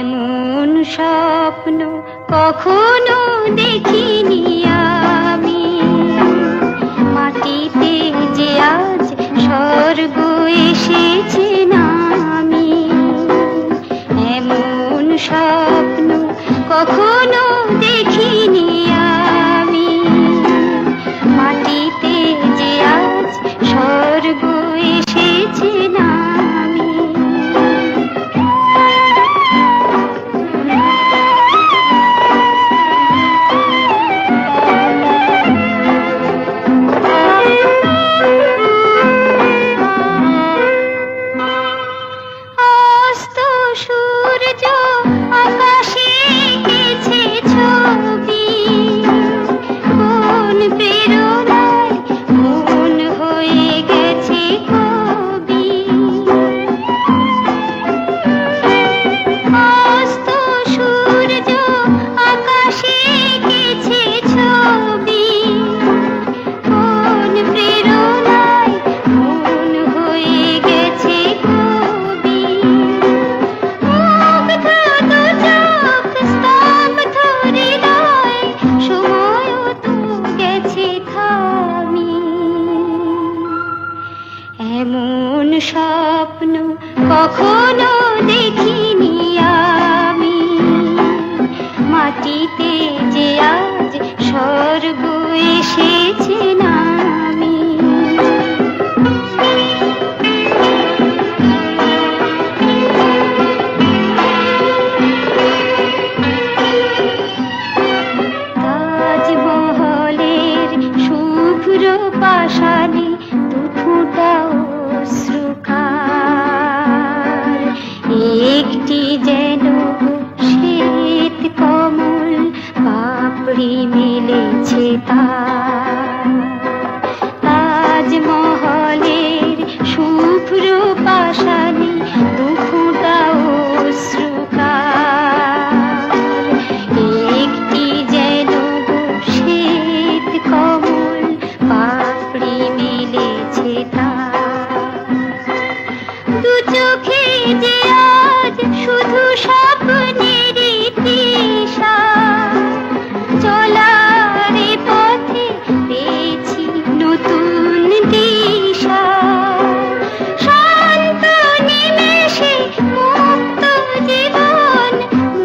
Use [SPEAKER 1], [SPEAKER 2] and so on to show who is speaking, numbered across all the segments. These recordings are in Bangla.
[SPEAKER 1] এমন স্বপ্ন কখনো দেখিনি আমি, মাটিতে যে আজ স্বর্গ এসেছে নামি। এমন স্বপ্ন কখনো দেখিনি আমি, মাটিতে যে আজ স্বর্গ এসেছে নামি। সূর্য আকাশে এঁকেছে ছবি, কোন প্রেরণায় মন হয়ে গেছে কবি। অস্ত সূর্য আকাশে এঁকেছে ছবি, কোন প্রেরণায় মন হয়ে গেছে কবি। এমন স্বপ্ন কখনো দেখিনি আমি, মাটিতে যে আজ স্বর্গ এসেছে নামি। তাজমহলের শুভ্র পাষাণে দুফোঁটা অশ্রুকার, একটি যেন শ্বেত কমল পাপড়ি মেলেছে তার। তাজমহলের শুভ্র পাষাণে দুফোঁটা অশ্রুকার, একটি যেন শ্বেত কমল পাপড়ি মেলেছে তার। দু চোখে যে আজ শুধু স্বপ্নের তৃষা, চলার পথে পেয়েছি নতুন দিশা। শান্ত নিমেষে মুক্ত জীবন,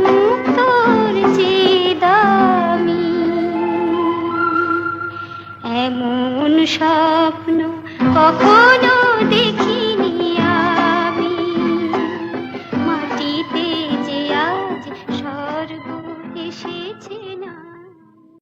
[SPEAKER 1] মুক্তর যে দামি। এমন স্বপ্ন কখনো দেখিনি আমি, মাটিতে যে আজ স্বর্গ এসেছে না।